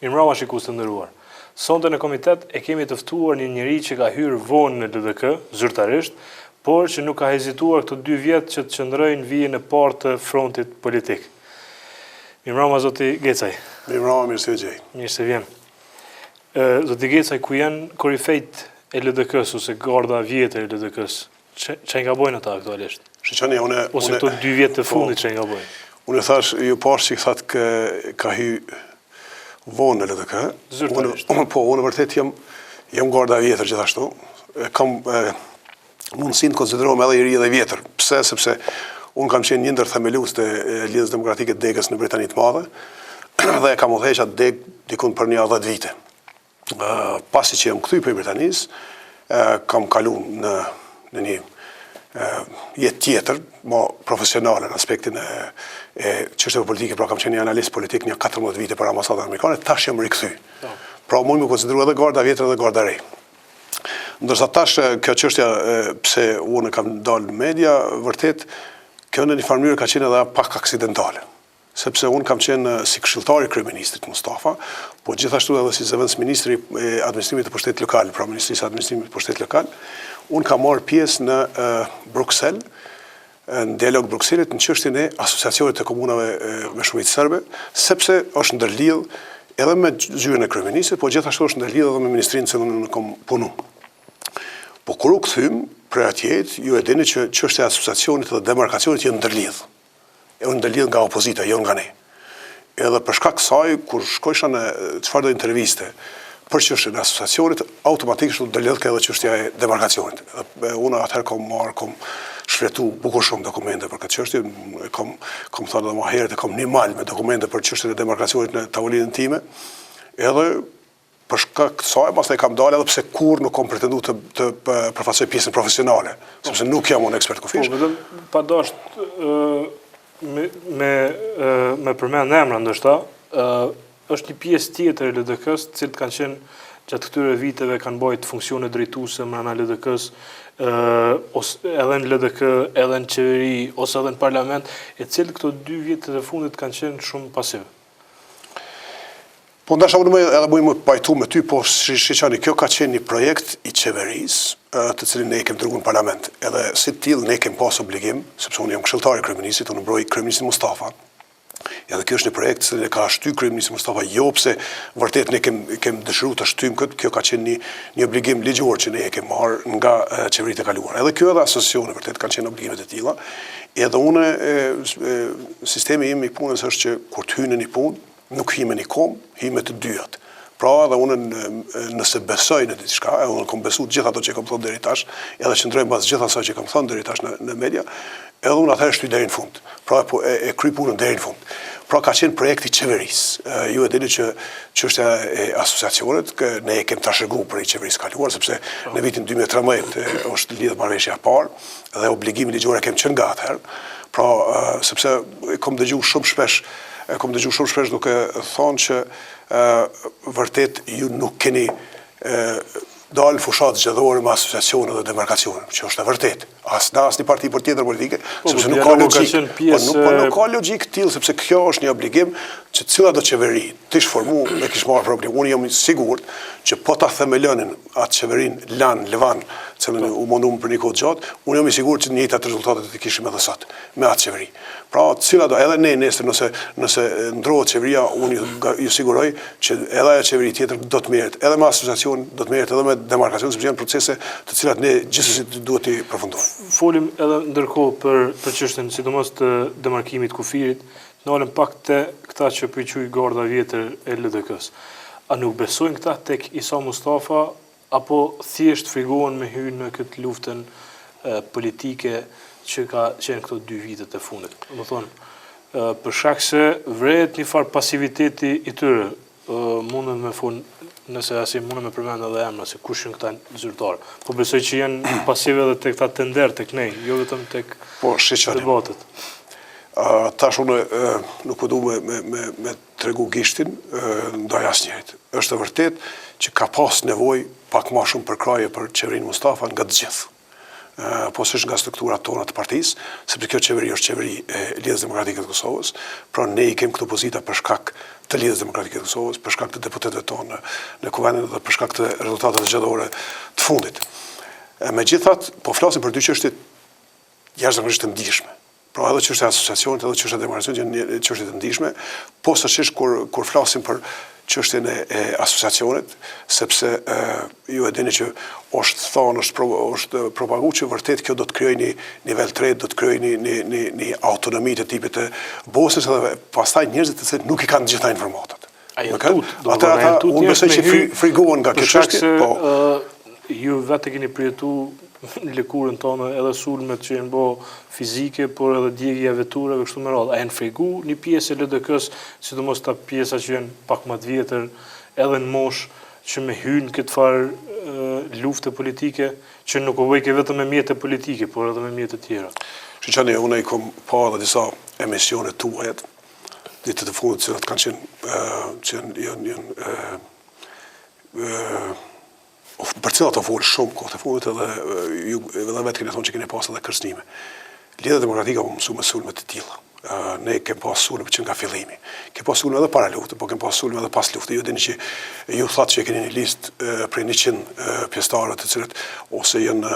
Mirëmbrëma shikues të nderuar. Sonte në komitet e kemi të ftuar një njeri që ka hyrë vonë në LDK, zyrtarisht, por që nuk ka hezituar këto 2 vjet që të qëndrojë vijën e parë të frontit politik. Mirëmbrëma zoti Gecaj. Mirëmbrëma, mirë se gjej. Mirë se vjen. Zoti Gecaj, ku janë korifejt e LDK-s ose garda vjetër e LDK-s? Çfarë nga bojnë ata aktualisht? Shqeni, ose këto 2 vjet të fundit çfarë nga bojnë? Unë thash, ju pash që thatë ka hy vonë në LDK. Zyrtarisht. Po, unë vërtet jam garda vjetër gjithashtu. Kam mundësin të konsiderohem edhe i ri dhe vjetër. Pse? Sepse unë kam qenë një ndër themelues të Lidhjes Demokratike të Degës në Britani të Madhe dhe kam udhëheq atë deg dikun për një 10 vite. Pasi që jam kthy për Britanisë, kam kalu në një jetë tjetër, mo profesionale në aspektin e çështjeve politike, pra kam qenë një analist politik një 14 vite për ambasadën amerikane, tash jam rikthy. Pra mund më konsideru edhe garda vjetër edhe garda re. Ndërsa tash kjo çështja pse unë kam dalë në media, vërtet kjo në një farë mënyrë ka qenë edhe pak aksidentale. Sepse unë kam qenë si këshilltari i kryeministrit Mustafa, po gjithashtu edhe si zëvendës ministri i administrimit të pushtetit lokal, pra Ministrisë së Administrimit të Pushtetit Lokal, unë kam marrë pjesë në Bruksel, në dialog Brukselit, në çështjen e asociacionit të komunave me shumicë serbe, sepse është ndërlidh edhe me zyrën e kryeministrit, po gjithashtu është ndërlidh edhe me ministrinë që unë kam punu. Po kur u kthym për atjet, ju e dini që çështja e asociacionit dhe demarkacionit janë ndërlidh. Janë ndërlidh nga opozita, jo nga ne. Edhe për shkak kësaj, kur shkojsha në çfarëdo interviste për çështjen e asociacionit, automatikisht u ndërlidh edhe çështja e demarkacionit. Unë atëherë kam shfletu bukur shumë dokumente për këtë çështje, kam thënë edhe më herët, kam një mal me dokumente për çështjen e demarkacionit në tavolinën time, edhe për shkak kësaj pastaj kam dalë edhe pse kurrë nuk kam pretenduar të përfaqësoj pjesën profesionale, sepse nuk jam unë ekspert kufish. Po, vetëm pa dashur me përmend emra ndoshta, është një pjesë tjetër e LDK-s, të cilët kanë qenë gjatë këtyre viteve kanë bërë funksione drejtuese brenda LDK-s, edhe në LDK, edhe në qeveri, ose edhe në parlament, e cilët këto 2 vjetet e fundit kanë qenë shumë pasiv. Po ndasha unë edhe më pajtu me ty, po shiqani, kjo ka qenë një projekt i qeverisë, të cilin ne kemi dërguar në parlament. Edhe si të tillë ne kemi pas obligim, sepse unë jam këshilltari i kryeministit, unë mbroj kryeministin Mustafa. Edhe kjo është një projekt që ka shtyr kryeministi Mustafa, jo pse vërtet ne kemi dëshiruar ta shtyjmë këtë, kjo ka qenë një obligim ligjor që ne e kemi marrë nga qeveritë e kaluara. Edhe kjo edhe asociacione vërtet kanë qenë obligimet e tilla. Edhe unë sistemi im i punës është që kur të hynë në një punë, nuk hime një kom, hime të dyjat. Pra edhe unë nëse besoj në diçka, edhe unë kam besu gjithë ato që kam thonë deri tash, edhe qëndroj mbas gjithë asaj që kam thonë deri tash në media, edhe unë atëherë shtyj deri në fund. Pra e kryj punën deri në fund. Pra ka qenë projekti i qeverisë. Ju e dini që çështja e asociacionit, ne e kemi trashëguar për i qeverisë kaluar, sepse në vitin 2013 është lidhur marrëveshja e parë dhe obligimi ligjor e kemi qenë nga atëherë. Pra sepse kam dëgjuar shumë shpesh duke thonë që vërtet ju nuk keni dalë fushat zgjedhore me asociacione dhe demarkacione, që është e vërtet. Asnjë parti për tjetër politike, sepse nuk ka logjik. Nuk ka logjik tillë, sepse kjo është një obligim që cila do qeveri të ishte formuar me kish marrë problem. Unë jam i sigurt që po ta themelonin atë qeverinë Levan, cilën u munduam për një kohë gjatë, unë jam i sigurt që të njëjtat rezultate të kishim edhe sot me atë qeveri. Pra, cila do edhe ne nesër nëse ndrohet qeveria, unë ju siguroj që edhe ajo qeveri tjetër do të merret, edhe me asociacion do të merret, edhe me demarkacion, sepse janë procese të cilat ne gjithsesi duhet t'i përfundojmë. Folim edhe ndërkohë për çështjen sidomos të demarkimit kufirit, ndalem pak te këta që përquj garda vjetër e LDK-s. A nuk besojnë këta tek Isa Mustafa, apo thjesht frigohen me hyrë në këtë luftën politike që ka qenë këto 2 vitet e fundit? Më thonë, për shkak se vret një farë pasiviteti i tyre, mundën me fund, nëse asi mundën me përmend edhe emra, se kush janë këta zyrtarë. Po besoj që janë pasive edhe tek ta tender, tek ne, jo vetëm tek debatet. Tash unë nuk po du me tregu gishtin ndaj asnjërit. Është e vërtet që ka pas nevojë pak më shumë përkraje për qeverinë Mustafa nga të gjithë. poshtë nga strukturat tona të partisë, sepse kjo qeveri është qeveri e Lidhjes Demokratike të Kosovës, pra ne i kemi këtë pozita për shkak të Lidhjes Demokratike të Kosovës, për shkak të deputetëve tonë në kuvendin dhe për shkak të rezultateve zgjedhore të fundit. Megjithatë, po flasim për dy çështje jashtëzakonisht të ndihshme. Pra edhe çështja e asociacionit, edhe çështja e demokracisë janë çështje të ndihshme, posaçërisht kur flasim për çështjen e asociacionit, sepse ju e dini që është thonë, është propaguar që vërtet kjo do të krijojë një nivel tretë, do të krijojë një autonomi të tipit të Bosnjës dhe pastaj njerëzit të cilët nuk i kanë të gjitha informatat. Ata unë besoj që frigohen nga kjo çështje, po ju vetë keni përjetuar në lëkurën tonë edhe sulmet që janë bë fizike, por edhe djegja e veturave kështu me radhë. A janë fregu një pjesë e LDK-s, sidomos ta pjesa që janë pak më të vjetër, edhe në moshë, që me hynë këtë farë lufte politike, që nuk u bëjke vetëm me mjete politike, por edhe me mjete tjera? Shqyqani, unë i kom pa edhe disa emisione tuajet, ditët e fundit cilat kanë qenë për cilat të folë shumë kohë të fundit edhe vetë keni thonë që keni pas edhe kërcënime. Lidhja Demokratike po mësu me sulme të tilla. Ne kemi pas sulme që nga fillimi. Kemi pas sulme edhe para luftës, po kemi pas sulme edhe pas luftës. Ju dini që ju thatë që keni një listë prej 100 pjesëtarëve të cilët ose janë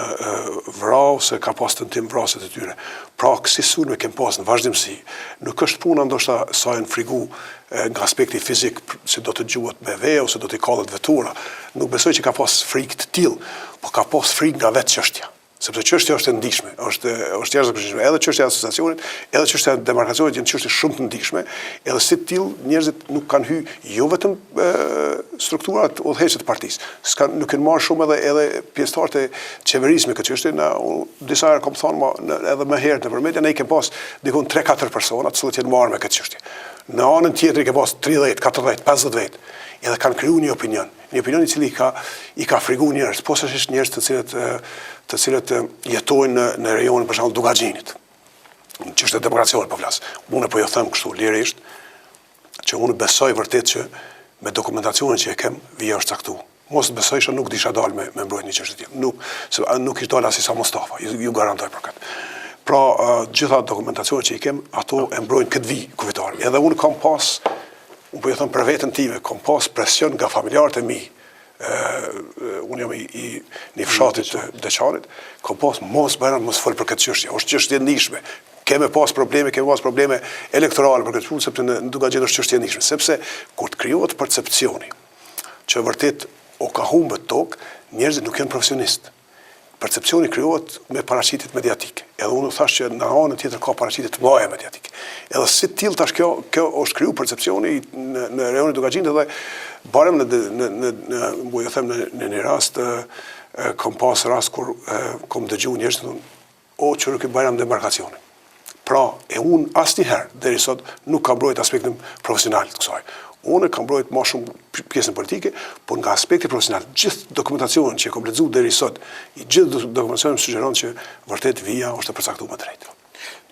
vrarë ose ka pas tentim vrasje të tyre. Pra kësi sulme kemi pas në vazhdimsi. Nuk është puna ndoshta sa janë frigu nga aspekti fizik se do të gjuhet me ve ose do të kallet vetura. Nuk besoj që ka pas frikë të tillë, po ka pas frikë nga vetë çështja. Sepse çështja është e ndihshme, është jashtëzakonisht. Edhe çështja e asociacionit, edhe çështja e demarkacionit janë çështje shumë të ndihshme, edhe si të tillë njerëzit nuk kanë hyrë jo vetëm strukturat udhëheqëse të partisë. Nuk kanë marrë shumë edhe pjesëtarët e qeverisë me këtë çështje. Disa herë kam thënë edhe më herët nëpër media ne kemi pas dikon 3-4 persona të cilët janë marrë me këtë çështje. Në anën tjetër ke pas 30, 40, 50 vjet, edhe kanë krijuar një opinion i cili i ka friguar njerëz, posaçërisht njerëz të cilët jetojnë në rajonin për shembull Dugaxhinit. Në çështën e demokracisë po flas. Unë po ju them kështu lirisht që unë besoj vërtet që me dokumentacionin që e kem vija është caktuar. Mos besojsha nuk disha dal me mbrojtje një çështje tjetër. Nuk ish dal as Isa Mustafa, ju garantoj për këtë. Pra, gjitha dokumentacionet që i kem, ato e mbrojnë këtë vijë kufitar. Edhe unë kam pas, unë po ju them për veten time, kam pas presion nga familjarët e mi. Unë jam i një fshatit të Deçanit, kam pas mos fol për këtë çështje. Është çështje ndihshme. Kemi pas probleme elektorale për këtë punë, sepse në Dugaxhin është çështje ndihshme, sepse kur të krijohet percepcioni që vërtet o ka humbet tokë, njerëzit nuk janë profesionistë. Percepcioni krijohet me paraqitjet mediatike. Edhe unë thash që në anën tjetër ka paraqitje të mëdha mediatike. Edhe si tillë tash kjo është krijuar percepcioni në rajonin e Dugaxhinit dhe barem ju them në një rast kam pas rast kur kam dëgjuar njerëz thonë o çfarë ky bajram demarkacioni. Pra, unë asnjëherë deri sot nuk kam mbrojtur aspektin profesional të kësaj. Unë kam mbrojtur më shumë pjesën politike, por nga aspekti profesional, gjithë dokumentacionin që e kam lexuar deri sot, i gjithë dokumentacionin sugjeron që vërtet vija është e përcaktuar më drejt.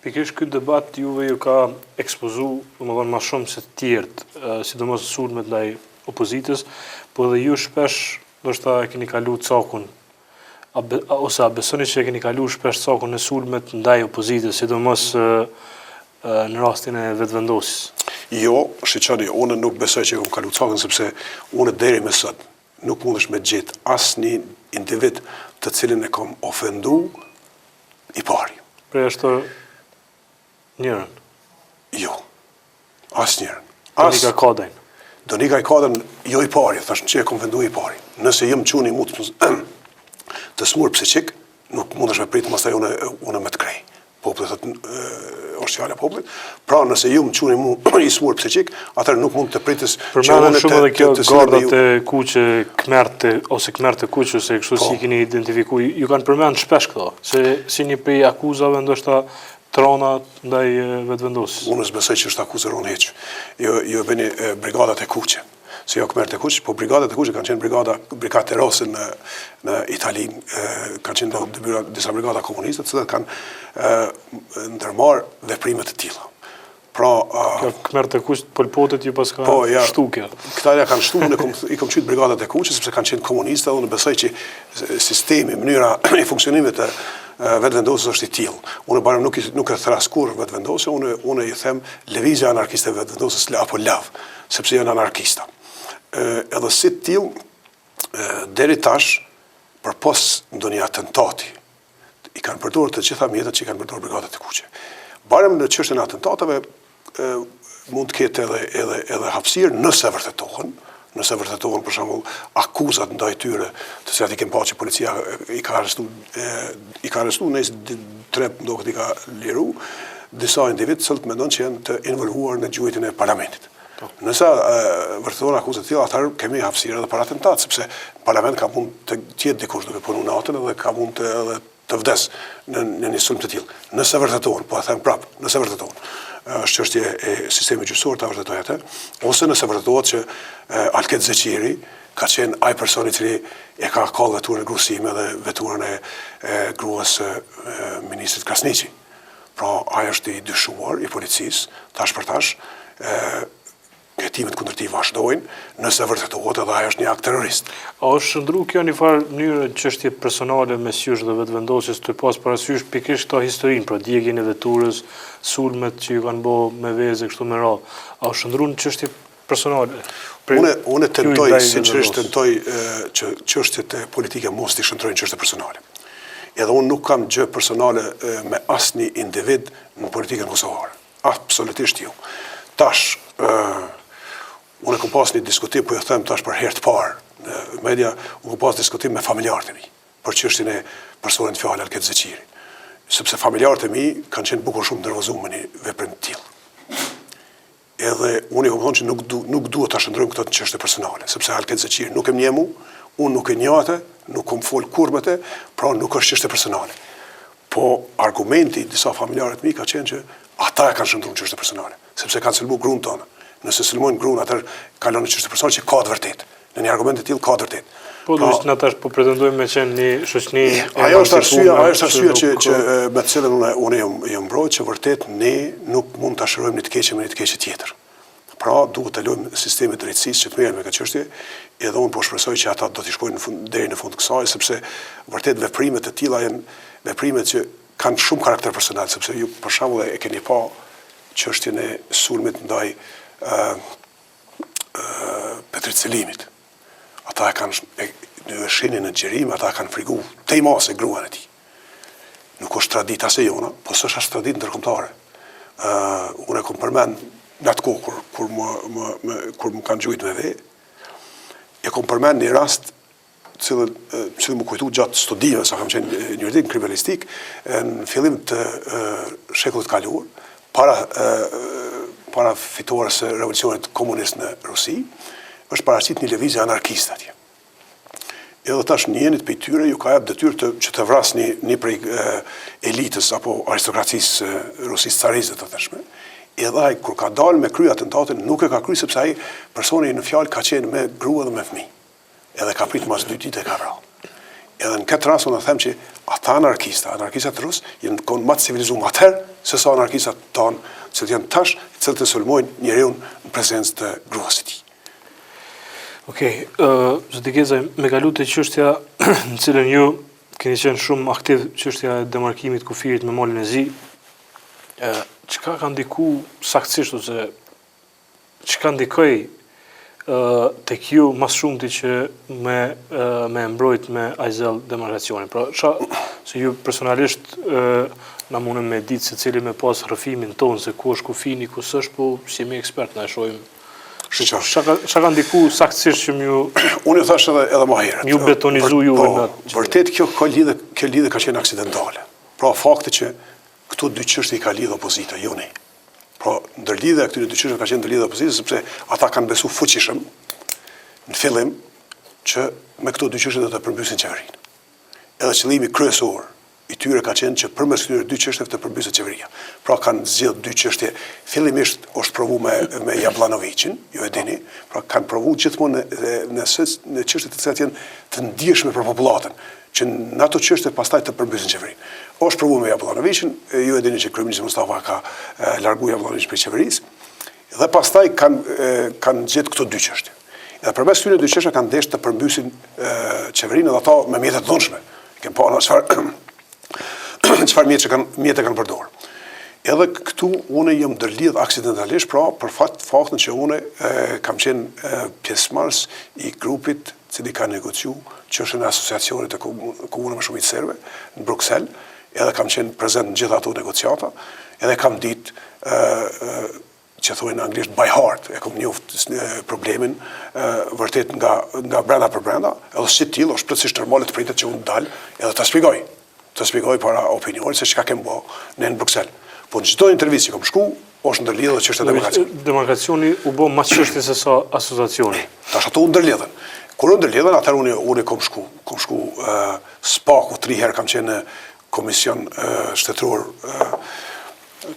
Pikërisht ky debat juve ju ka ekspozuar, domethënë më shumë se të tjerët, sidomos sulmet ndaj opozitës, por edhe ju shpesh ndoshta keni kaluar cakun ose a besoni që keni kaluar shpesh cakun në sulmet ndaj opozitës, sidomos në rastin e vetëvendosjes? Jo, shiqani, unë nuk besoj që kam kaluar cakun, sepse unë deri më sot nuk mundesh me gjetë asnjë individ të cilin e kam ofenduar i pari. Pra është njërën? Jo, asnjërin. Donika Kadajn? Donika Kadajn, jo i pari, thash që e kam ofenduar i pari. Nëse jem quni mu të smur psiqik, nuk mundesh me pritë mastaj unë me të krej. Populli thotë është fjala e popullit. Pra nëse ju më çuni mu i smur psiqik, atëherë nuk mund të pritës që unë shumë edhe kjo gardat e kuqe, kmertë ose kmertë kuqe ose kështu si keni identifikuar, ju kanë përmend shpesh këto, se si një prej akuzave ndoshta trona ndaj vetëvendosjes. Unë s'besoj që është akuzë rronë hiç. Jo bëni brigadat e kuqe. Se jo kmertë e kuqe, po brigadat e kuqe kanë qenë brigate rose në Itali, kanë qenë disa brigada komuniste, të cilat kanë ndërmarrë veprime të tilla. Pra, kjo kmertë e kuqe, Pol Potit ju pas ka shtu kjo. Këta ja kanë shtu, i kam qytë brigadat e kuqe, sepse kanë qenë komuniste, dhe unë besoj që sistemi, mënyra e funksionimit vetëvendosës është i tillë. Unë barem nuk e thras kurrë vetëvendosje, unë i them lëvizja anarkiste vetëvendosës apo lav, sepse janë anarkista. Edhe si të tillë deri tash përpos ndonjë atentati i kanë përdorur të gjitha mjetet që i kanë përdorur brigadat e kuqe. Barem në çështjen e atentateve mund të ketë edhe hapësirë nëse vërtetohen për shembull akuzat ndaj tyre, të cilat i kemë pa që policia i ka arrestuar nëse 3 ndohet i ka liru disa individ që mendon që janë të involvuar në gjuhëtin e parlamentit. Nëse vërtetohen akuzat të tilla, atëherë kemi hapësirë edhe për atentat, sepse parlament ka mund të jetë dikush duke punu natën edhe ka mund të vdes në një sulm të tillë. Nëse vërtetohen, po e them prapë, nëse vërtetohen, është çështje e sistemit gjyqësor ta vërtetojë atë, ose nëse vërtetohet që Alket Zeqiri ka qenë ai personi i cili e ka kallë veturën e grusime dhe veturën e gruas ministrit Krasniqi. Pra, ai është i dyshuar i policisë, tash për tash, hetimet kundër tij vazhdojnë, nëse vërtetohet edhe ai është një akt terrorist. A është shndru kjo një farë mënyrë çështje personale mes jush dhe vetëvendosjes të pas parasysh pikërisht këto historinë, pra djegjen e veturës, sulmet që ju kanë bërë me vezë kështu me radhë. A është shndru në çështje personale? Unë tentoj, sinqerisht tentoj që çështjet politike mos t'i shndrojnë çështje personale. Edhe unë nuk kam gjë personale me asnjë individ në politikën kosovare. Absolutisht jo. Tash, unë kam pas një diskutim, po ju them tash për herë të parë në media, unë kam pas diskutim me familjarët e mi për çështjen e personit fjalë Alket Zeqiri. Sepse familjarët e mi kanë qenë bukur shumë nervozuar me një veprim të tillë. Edhe unë i kam thonë që nuk duhet ta shndrojmë këto në çështje personale, sepse Alket Zeqiri nuk e njeh mua, unë nuk e njeh atë, nuk kam fol kurrë me të, pra nuk është çështje personale. Po argumenti i disa familjarët mi ka qenë që ata e kanë shndruar në çështje personale, sepse kanë sulmuar gruan tonë. Nëse sulmojnë gruan, atëherë kalon në çështje personale që ka të vërtetë. Në një argument të tillë ka të vërtetë. Po duhet na tash po pretendojmë me qenë një shoqëni. Ajo është arsyeja që me të cilën unë jam mbrojtë që vërtet ne nuk mund ta shërojmë një të keqe me një të keqe tjetër. Pra duhet të lojmë sistemin e drejtësisë që të merren me këtë çështje, edhe unë po shpresoj që ata do të shkojnë deri në fund të kësaj, sepse vërtet veprimet e tilla janë veprimet që kanë shumë karakter personal, sepse ju për shembull e keni pa çështjen e sulmit ndaj Petrit Selimit. Ata e kanë në shenjën në xherim, ata kanë frigu tejmase gruan e tij. Nuk është traditë as e jona, po s'është as traditë ndërkombëtare. Unë e kam përmend në atë kohë kur më kanë gjujt me ve, e kam përmend një rast që më kujtu gjatë studimeve, sa kam qenë një juridik në kriminalistik, në fillim të shekullit kaluar, para fitores së revolucionit komunist në Rusi, është paraqit një lëvizje anarkiste atje. Edhe tash njënit për tyre ju ka jep detyrë që të vras një prej elitës apo aristokracisë Rusisë carizë të tashme. Edhe ai kur ka dalë me kry atentatin, nuk e ka kry sepse ai personi në fjalë ka qenë me grua dhe me fëmijë. Edhe ka prit mas 2 ditë e ka vrarë. Edhe në këtë rast unë them që ata anarkistat rus janë më të civilizuar atëherë se sa anarkistat tonë, që janë tash, që të sulmojnë njeriu në prezencë të gruas së tij. Okej, zoti Geza, me kalu të çështja në cilën ju keni qenë shumë aktiv, çështja e demarkimit kufirit me malin e Zi, çka ka ndiku saktësisht ose çka ndikoi tek ju mas shumti që me mbrojt me ajzell demarkacionin. Pra, se ju personalisht na mundem me ditë se cili me pas rrëfimin tonë se ku është kufini, ku s'është, po si jemi ekspert na e shohim. Çka ka ndiku saktësisht që ju unë thash edhe më herët. Ju betonizu ju në atë. Vërtet kjo lidhje ka qenë aksidentale. Pra fakti që këto dy çështje i ka lidhur opozita, jo ne. Pra ndërlidhja e këtyre dy çështjeve ka qenë ndërlidhje opozitës sepse ata kanë besuar fuqishëm në fillim që me këto dy çështje do të përmbysin qeverinë. Edhe qëllimi kryesor i tyre ka qenë që përmes këtyre dy çështjeve të përmbyset qeveria. Pra kanë zgjedhur dy çështje. Fillimisht është provu me Jablanovicin, ju e dini, pra kanë provu gjithmonë në çështje të cilat janë të ndjeshme për popullatën, që në ato çështje pastaj të përmbysin qeverinë. Është provu me Jablanovicin, ju e dini që kryeministri Mustafa ka larguar Jablanovicin prej qeverisë, dhe pastaj kanë gjetë këto dy çështje. Edhe përmes këtyre dy çështjeve kanë deshur të përmbysin qeverinë dhe ato me mjete të dhunshme. Kem pa çfarë çfarë mjete kanë përdorur. Edhe këtu unë jam ndërlidh aksidentalisht, pra për faktin që unë kam qenë pjesëmarrës i grupit cili ka negociu çështën e asociacionit të komunave me shumicë serbe në Bruksel, edhe kam qenë prezent në gjitha ato negociata, edhe kam ditë që thonë në anglisht by heart, e kam njoft problemin vërtet nga brenda për brenda, edhe si tillë është plotësisht normale të pritet që unë dal edhe ta shpjegoj para opinionit se çka kem bë në Bruksel. Po në çdo intervistë që kam shku, është ndërlidhur çështja e demarkacionit. Demarkacioni u bë më çështje se sa asociacioni. Tash ato u ndërlidhen. Kur u ndërlidhen, atëherë unë kam shku spaku 3 herë kam qenë në komision shtetëror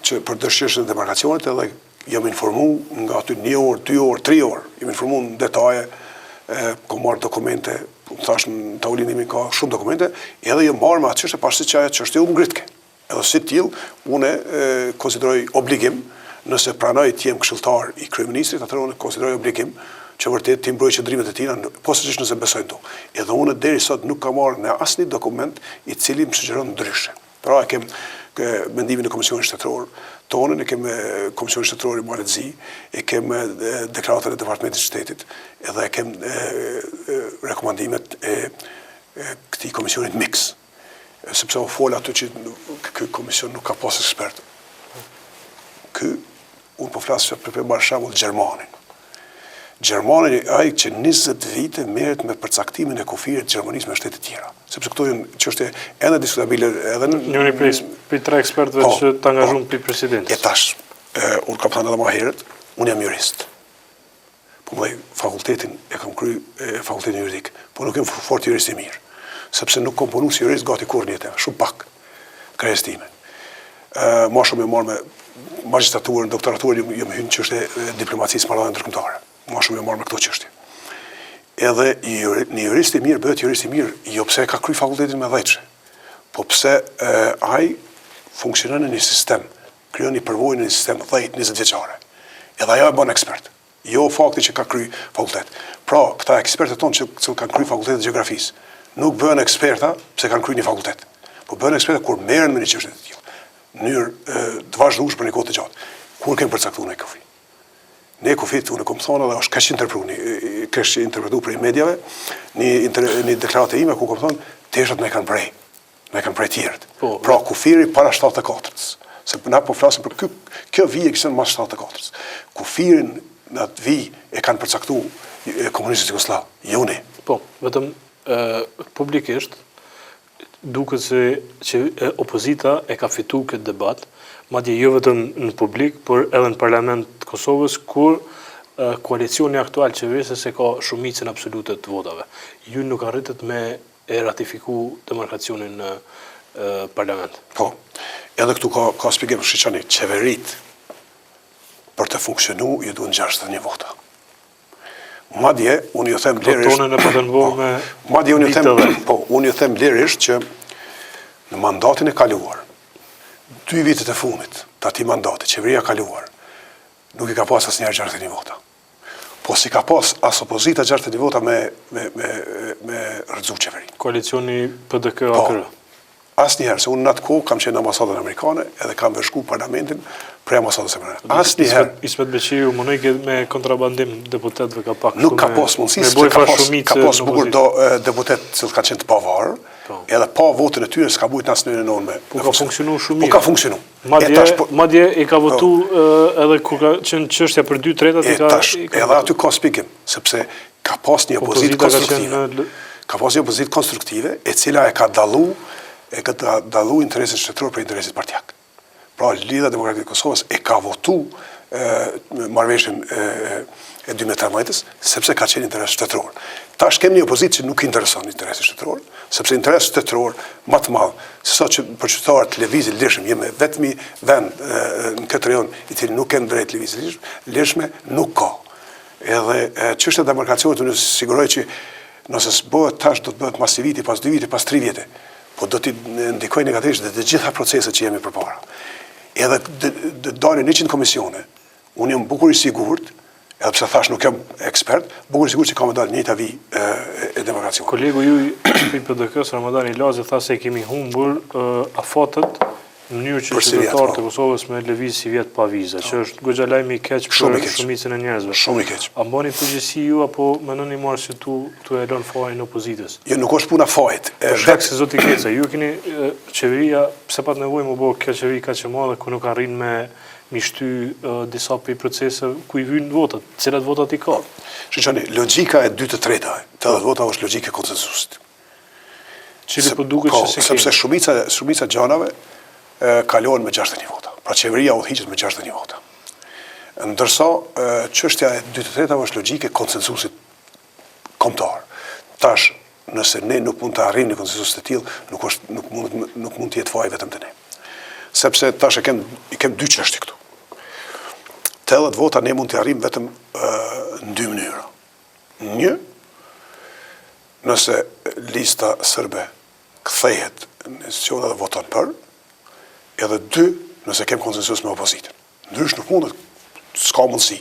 që për dëshirën e demarkacionit edhe jam informu nga aty 1 orë, 2 orë, 3 orë. Jam informu në detaje, kam marrë dokumente, thash në tavolinë ka shumë dokumente, edhe jam marrë me atë çështje pasi që ajo çështje u ngritke. Edhe si tillë, unë konsideroj obligim, nëse pranoj të jem këshilltar i kryeministrit, atëherë unë konsideroj obligim që vërtet të mbroj qëndrimet e tina, posaçërisht nëse besojnë to. Edhe unë deri sot nuk kam marrë në asnjë dokument i cili më sugjeron ndryshe. Pra e kem mendimin e Komisionit Shtetëror tonën, e kem Komisionin Shtetëror i Malezi, e kem deklaratën e Departamentit të Shtetit, edhe e kem rekomandimet e këtij komisionit mix. Sepse u fol aty që ky komision nuk ka pas ekspert. Unë po flas për marrë shembull Gjermanin. Gjermani ai që 20 vite merret me përcaktimin e kufirit të Gjermanisë me shtete të tjera. Sepse këto janë çështje ende diskutabile edhe në njëri prej 3 ekspertëve që të angazhuan pi presidentit. E tash, unë kam thënë edhe më herët, unë jam jurist. Po më fakultetin e kam kryer fakultetin juridik, po nuk jam fort jurist i mirë. Sepse nuk kom punu si jurist gati kur një tema, shumë pak, kërjes time. Ma shumë e marrë me magjistraturën, doktoraturën, jam hynë çështje diplomacisë marrëdhënie ndërkombëtare. Ma shumë e marrë me këto çështje. Edhe një jurist i mirë bëhet jurist i mirë, jo pse ka kryer fakultetin me dhejtëshe, po pse ai funksionon në një sistem, krijon një përvojë në një sistem 10-20 vjeçare. Edhe ajo e bën ekspert. Jo fakti që ka kryer fakultet. Pra, këta ekspertët tonë që kanë kryer fakultetin e gjeografisë, nuk bëhen eksperta pse kanë kryer një fakultet. Po bëhen eksperta kur merren me një çështje të tillë. Në mënyrë të vazhdueshme për një kohë të gjatë. Kur kemi përcaktuar ne kufi. Ne kufit unë kom thonë edhe është kaq interpretuar për mediave, një deklaratë ime ku kom thonë teshat ne kanë prej. Ne kanë prej tjerët. Pra kufiri para 74-s. Se na po flasim për kjo vije që mas 74-s. Kufirin në atë vijë e kanë përcaktuar komunistët jugosllav, jo ne. Po, vetëm publikisht duket se që opozita e ka fituar këtë debat, madje jo vetëm në publik, por edhe në Parlament të Kosovës, kur koalicioni aktual qeverisës e ka shumicën absolute të votave. Ju nuk arritet me e ratifiku demarkacionin në Parlament. Po, edhe këtu ka shpjegim shiqani, qeverit për të funksionu ju duhen 61 vota. Madje, unë ju them lirisht që në mandatin e kaluar, 2 vitet e fundit të atij mandati, qeveria kaluar, nuk i ka pas asnjëherë 61 vota. Po si ka pas as opozita 61 vota me rrëzu qeverinë. Koalicioni PDK-AKR. Asnjëherë, se unë në atë kohë kam qenë në ambasadën amerikane edhe kam vëzhgu parlamentin prej ambasadës amerikane. Asnjëherë. Ismet Beqiu munoi me kontrabandim deputetëve ka pak. Nuk ka pas mundësi se ka pas bukur do deputet që kanë qenë të pavarur, edhe pa votën e tyre s'ka bujt asnjërin në me. Po ka funksionu shumë mirë. Po ka funksionu. Madje i ka votu edhe kur ka qenë çështja për 2/3 edhe aty ka shpjegim, sepse ka pas një opozitë konstruktive. Ka pas një opozitë konstruktive e cila e ka dallu interesin shtetëror për interesit partijak. Pra, Lidha Demokratike e Kosovës e ka votu marrëveshjen e 2018-s, sepse ka qenë interes shtetëror. Tash kemi një opozitë që nuk intereson interesi shtetëror, sepse interes shtetëror më të madh, se sa që për qytetarët lëvizje lirshëm, jemi vetmi vend në këtë rajon i cili nuk kanë drejt lëvizje lirshme, nuk ka. Edhe çështja e demarkacionit unë siguroj që nëse s'bëhet tash do të bëhet pas 1 viti, pas 2 vite, pas 3 vite. Po do t'i ndikoj negativisht dhe të gjitha proceset që jemi përpara. Edhe dalin 100 komisione, unë jam bukur i sigurt, edhe pse thash nuk jam ekspert, bukur i sigurt që ka më dalë njëjta vijë e demarkacionit. Kolegu ju i PDK-s Ramazan Ilazi tha se kemi humbur afatet në mënyrë që qytetarët e Kosovës me lëviz si vjet pa viza, që është goxha lajmi i keq për shumicën e njerëzve. Shumë i keq. A mbani përgjegjësi ju apo mendoni marrë se tu e lën fajin opozitës? Jo, nuk është puna fajit. Për shkak se zoti Keca, ju keni qeveria, pse pat nevojë më bëu kjo qeveri kaq e madhe ku nuk arrin me shty disa prej proceseve ku i vijnë votat, cilat votat i ka. Shikoni, logjika e 2/3 të vota është logjika e konsensusit. Cili po duket se sepse shumica gjanave kalohen me 61 vota. Pra qeveria udhëhiqet me 61 vota. Ndërsa çështja e 2/3 është logjike e konsensusit kombëtar. Tash, nëse ne nuk mund të arrijmë një konsensus të tillë, nuk mund të jetë faj vetëm te ne. Sepse tash i kem dy çështje këtu. Të 10 vota ne mund të arrijmë vetëm në dy mënyra. Një, nëse lista sërbe kthehet në institucione dhe voton për, edhe dy, nëse kem konsensus me opozitën. Ndryshe nuk mundet, s'ka mundësi.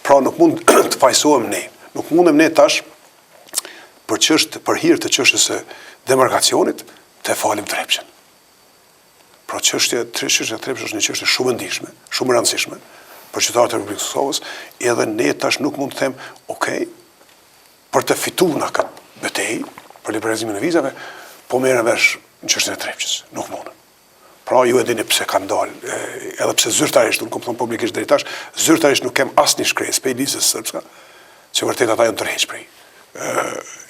Pra nuk mund të fajsohem ne. Nuk mundem ne tash për hir të çështjes së demarkacionit të falim Trepçën. Pra çështja e Trepçës është një çështje shumë e ndihshme, shumë e rëndësishme për qytetarët e Republikës së Kosovës, edhe ne tash nuk mund të them, okay, për të fituar në këtë betejë për liberalizimin e vizave, po merrem vesh në çështjen e Trepçës. Nuk mundem. Pra ju e dini pse kanë dalë, edhe pse zyrtarisht, unë kom thonë publikisht deri tash, zyrtarisht nuk kem asnjë shkresë pe listës sërbska, që vërtet ata janë tërheq prej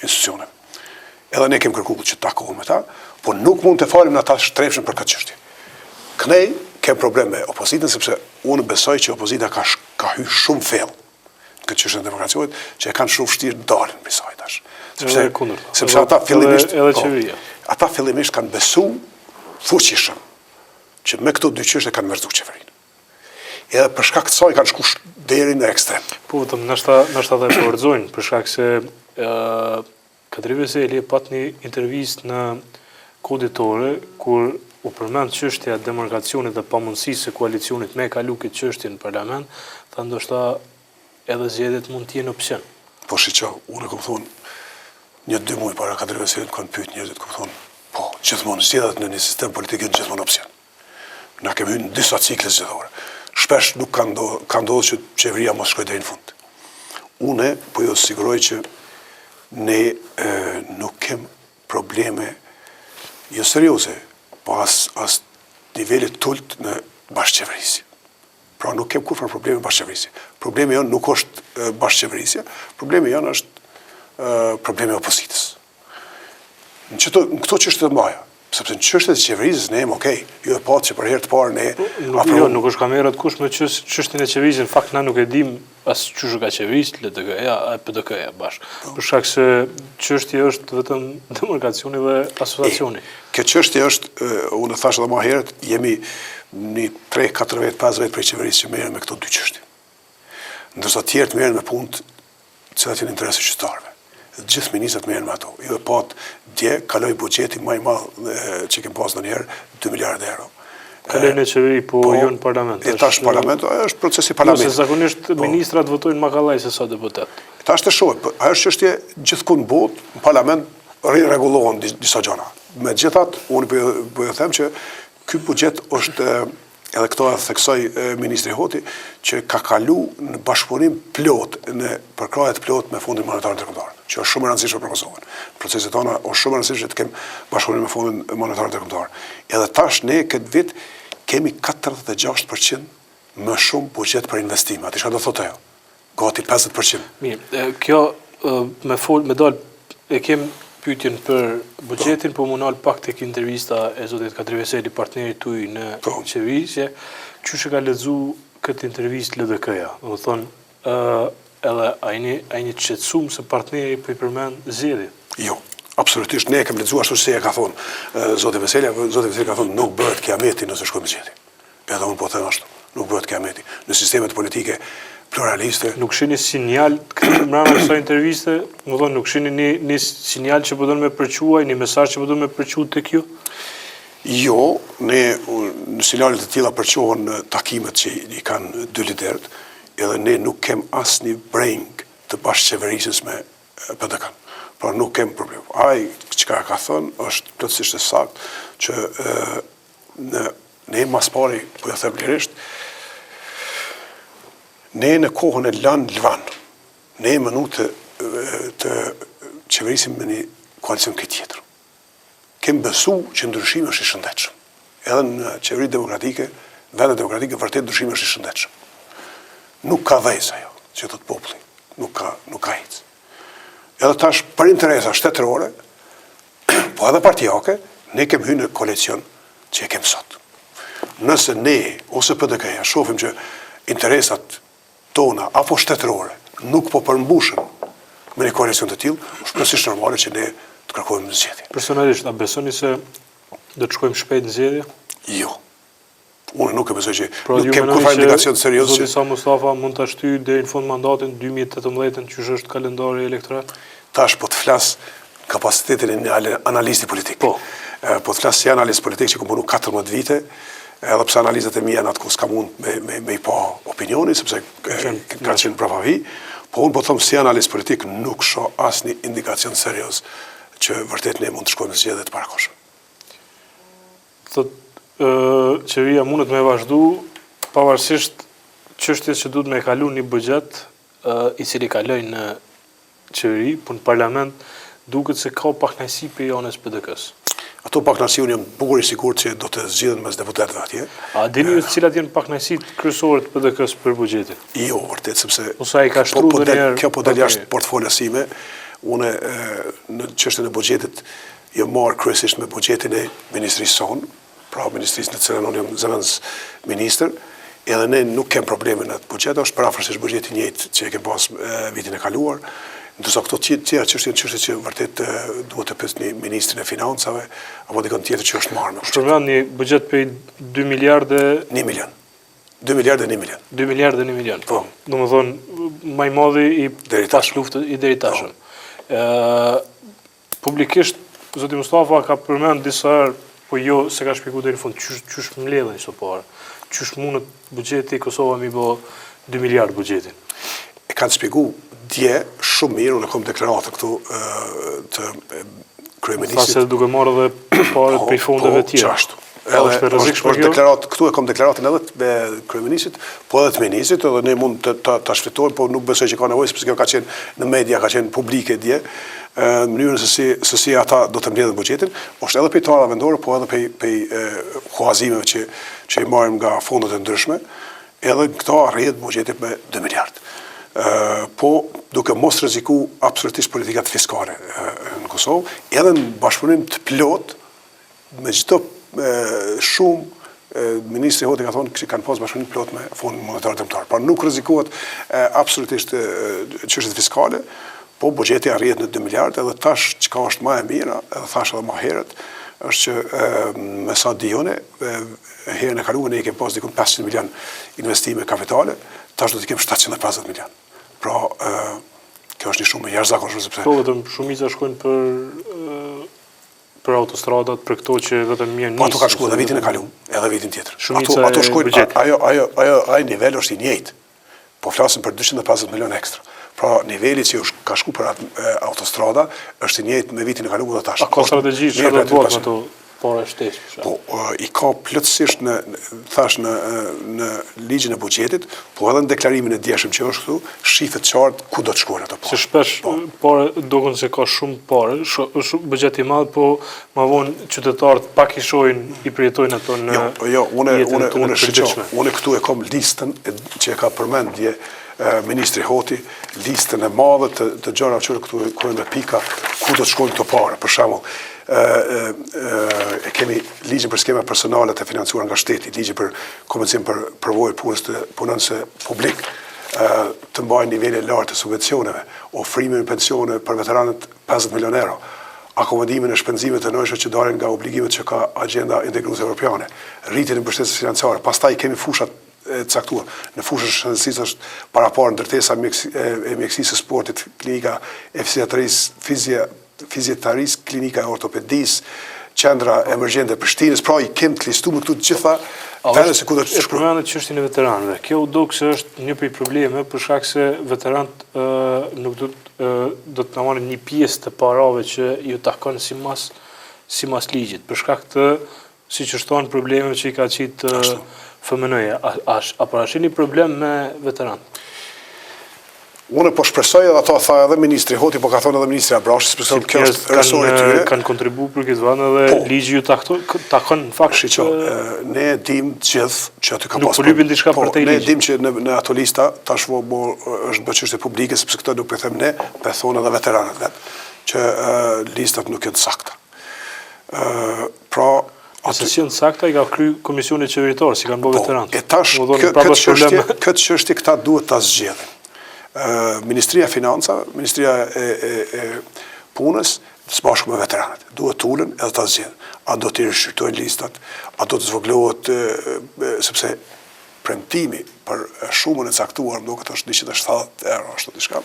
institucioneve. Edhe ne kem kërkuar që të takohemi me ta, po nuk mund të falim në ata Trepçën për këtë çështje. Kënej kem problem me opozitën, sepse unë besoj që opozita ka hyrë shumë fell në këtë çështje demokracionit, që e kanë shumë vështirë dalin prej saj tash. Sepse ata fillimisht kanë besuar fuqishëm që me këto dy çështje kanë mërzuar qeverinë. Edhe për shkak të saj kanë shkuar deri në ekstrem. Po vetëm ndoshta ata e forcojnë për shkak se Kadri Veseli pat një intervistë në Koditore kur u përmend çështja e demarkacionit dhe pamundësisë së koalicionit me kalu këtë çështje në parlament, tha ndoshta edhe zgjedhjet mund të jenë opsion. Po shiqo, unë kam thonë 1-2 muaj para Kadri Veselit kanë pyet njerëzit, kam thonë, po, gjithmonë zgjedhjet në një sistem politik janë gjithmonë opsion. Na kemi hyrë në disa cikle zgjedhore. Shpesh nuk ka ndodhur që qeveria mos shkojë deri në fund. Unë po ju siguroj që ne nuk kem probleme jo serioze, po as nivelit tult në bashkëqeverisje. Pra nuk kem kurrë probleme bashkëqeverisje. Problemi jonë nuk është bashkëqeverisja, problemi jonë është problemi opozitës. Në këto çështje të mëdha, sepse në çështjet e qeverisjes ne jemi okay, ju e patë që për herë të parë ne nuk është kamerat kush me çështjen e qeverisjes, në fakt na nuk e dim as çush ka qeverisë, LDK-ja, PDK-ja bashkë. Për shkak se çështja është vetëm demarkacioni dhe asociacioni. Kjo çështje është, unë thash edhe më herët, jemi një 3, 4 vjet, 5 vjet prej qeverisë që merren me këto dy çështje. Ndërsa të tjerët merren me punë të cilat janë interesi qytetarëve. Gjithë ministrat merren me ato. Jo e pat dje kaloi buxheti më i madh që kem pas ndonjëherë 2 miliardë euro. Kaloi në qeveri, po jo në parlament. Tash parlament është procesi parlamentit. Se zakonisht ministrat votojnë më kallaj se sa deputet. Tash të shohim, ajo është çështje gjithkund në botë, në parlament rregullohen disa gjëra. Megjithatë, unë po ju them që ky buxhet është edhe këto e theksoi ministri Hoti që ka kalu në bashkëpunim plot në përkrajet plot me Fondin Monetar Ndërkombëtar, që është shumë e rëndësishme për Kosovën. Proceset tona është shumë e rëndësishme të kem bashkëpunim me Fondin Monetar Ndërkombëtar. Edhe tash ne këtë vit kemi 46% më shumë buxhet për investime. Atë çka do thotë ajo? Gati 50%. Mirë, kjo me dal e kem pyetjen për buxhetin, po më nal pak tek intervista e zotit Kadri Veseli, partnerit tuaj në qeverisje, çush e ka lexuar këtë intervistë LDK-ja. Domethënë, edhe ai një qetësum se partneri po I përmend zgjedhjet. Jo, absolutisht ne e kemi lexuar ashtu si e ka thonë zoti Veseli, ka thonë nuk bëhet kiameti nëse shkojmë zgjedhje. Edhe unë po them ashtu, nuk bëhet kiameti. Në sistemet politike pluraliste. Nuk shihni sinjal mbrana kësaj interviste, domethënë nuk shihni një sinjal që po don me përquaj, një mesazh që po don me përquaj tek ju? Jo, ne në sinjalet e tilla përquhen takimet që I kanë dy liderët, edhe ne nuk kem asnjë breng të bashkëqeverisjes me PDK. Pra nuk kem problem. Ai çka ka thënë është plotësisht e saktë që në ne mas pari, po ja them lirisht, ne në kohën e lanë lvan, ne mënu të qeverisim me një koalicion këtë tjetër. Kem besu që ndryshimi është i shëndetshëm. Edhe në qeveri demokratike, vendet demokratike, vërtet ndryshimi është i shëndetshëm. Nuk ka dhejës ajo, që të populli, nuk ka hicë. Edhe tash për interesa shtetërore, po edhe partijake, ne kem hyrë në koalicion që e kem sot. Nëse ne, ose PDK-ja, shohim që interesat tona, apo shtetërore, nuk po përmbushen me një koalicion të tillë, është plotësisht normale që ne të kërkojmë zgjedhje. Personalisht, a besoni se do të shkojmë shpejt në zgjedhje? Jo. Unë nuk e besoj që nuk kem kurrë indikacion serioz që Zoti Sa Mustafa mund ta shtyjë deri në fund mandatin 2018 që është kalendari elektoral. Tash po të flas kapacitetin e një analisti politik. Po të flas si analist politik që kam punu 14 vite, edhe pse analizat e mia natko s'ka mund me i pa opinioni, sepse ka qenë prapavi, po unë po them si analist politik nuk shoh asnjë indikacion serioz që vërtet ne mund të shkojmë në zgjedhje të parakoshme. Qeveria mundet me vazhdu pavarësisht çështjes që duhet me kalu një buxhet i cili kaloi në qeveri, por në parlament duket se ka pakënaqësi për anës PDK-s. Ato pakënaqësi unë jam bukur i sigurt që do të zgjidhen mes deputetëve atje. A dini ju cilat janë pakënaqësitë kryesore të PDK-s për buxhetin? Jo, vërtet, sepse ose ai ka shtruar ndonjëherë. Kjo po dal jashtë portfolio's sime. Unë në çështjen e buxhetit jam marr kryesisht me buxhetin e ministrisë sonë, pra ministrisë në cilën unë jam zëvendës ministër, edhe ne nuk kem probleme në atë buxhet, është parafërsisht buxheti i njëjtë që e kem pas vitin e kaluar. Ndërsa këto tjera çështje janë çështje që vërtet duhet të pyesni ministrin e financave apo dikon tjetër që është marrë me ushqim. Përmend një buxhet për 2 miliardë 1 milion. 2 miliardë e 1 milion. 2 miliardë e 1 milion. Po. Domethënë më i madhi i pas luftës i deri tashëm. Publikisht Zoti Mustafa ka përmend disa herë, po jo se ka shpjeguar deri në fund çysh mbledhen këto parë. Çysh mundet buxheti i Kosovës mi bë 2 miliardë buxhetin. E kanë shpjeguar dje shumë mirë, unë kam deklaratën këtu të kryeministit. Sa se duke marrë edhe parë prej fondeve tjera. Ashtu. Është deklaratë, këtu e kam deklaratën edhe me kryeministit, po edhe të ministrit, edhe ne mund ta shfrytojmë, po nuk besoj që ka nevojë sepse kjo ka qenë në media, ka qenë publike dje, në mënyrën se si ata do të mbledhin buxhetin, është edhe pejtara vendore, po edhe pej huazimeve që i marrim nga fondet e ndryshme, edhe këto arrihet buxheti me 2 miliardë. Po duke mos rreziku absolutisht politikat fiskale në Kosovë, edhe në bashkëpunim të plot me çdo shumë ministri Hoti ka thonë që kanë pas bashkëpunim plot me Fondin Monetar Ndërkombëtar. Por nuk rrezikohet absolutisht çështjet fiskale, po buxheti arrihet në 2 miliardë, edhe tash çka është më e mira, edhe thash edhe më herët, është që me sa dijone, herën e kaluar ne kemi pas diku 500 milion investime kapitale, tash do të kemi 750 milion. Pra, kjo është një shumë e jashtëzakonshme sepse po vetëm shumica shkojnë për autostradat, për këto që vetëm mirë nis. Po ato ka shkuar edhe vitin e kaluar, edhe vitin tjetër. Ato shkojnë, ai nivel është i njëjtë. Po flasim për 250 milion ekstra. Pra, niveli që ka shkuar për autostrada është i njëjtë me vitin e kaluar dhe tash. A ka strategji që do të bëhet me ato para shtesë? Po, i ka plotësisht në ligjin e buxhetit, po edhe në deklarimin e djeshëm që është këtu, shifet qartë ku do të shkojnë ato parë. Se shpesh parë duken se ka shumë parë, është buxhet i madh, po më vonë qytetarët pak i shohin, i përjetojnë ato në Jo, unë këtu e kam listën që e ka përmend dje ministri Hoti, listën e madhe të gjëra që këtu kanë me pika ku do të shkojnë këto parë. Për shembull, e kemi ligjin për skema personale të financuar nga shteti, ligjin për kombësim për përvojë punësve publik, të mbajnë nivele lartë të subvencioneve, ofrimin e pensione për veteranët 50 milion euro, akomodimin e shpenzimeve të nënshme që dalin nga obligimet që ka Agenda Integruese Evropiane, rritjen e mbështetjes financiare. Pastaj kemi fushat caktuar. Në fushën e shëndetësisë është paraparë ndërtesa e mjekësisë së sportit, klinika e fiziatarisë, klinika e ortopedisë, qendra emergjente e Prishtinës, pra i kem të listuar këtu të gjitha vende se ku do të shkojnë. Përmendet çështjen e veteranëve. Kjo u duk se është një prej problemeve për shkak se veteranët nuk do të marrin një pjesë të parave që ju takon sipas ligjit, për shkak të si që shtohen probleme që i ka qitë FMN-ja. A parashini problem me veteranët? Unë po shpresoj edhe ato tha edhe ministri Hoti, po ka thonë edhe ministri Abrashi, sepse kjo është resori i tyre. Kanë kontribu për këtë vënë edhe ligji ju takon në fakt. Shiqo, ne dim gjithë që aty ka nuk polypin diçka për te ne ligji. dim që në ato lista tashmë është bërë çështje publike, sepse këtë nuk po them ne, po thonë edhe veteranët vetë, që listat nuk janë sakta. Pra sesion sakta i ka kry komisioni qeveritor, si kanë bërë veteranët. E tash këtë çështje këta duhet ta zgjedhin. Ministria e Financa, Ministria e Punës, së bashku me veteranët. Duhet të ulen edhe ta zgjedhin. A do të rishqyrtojnë listat, a do të zvoglohet, sepse premtimi për shumën e caktuar, më duket është 170 euro, ashtu diçka,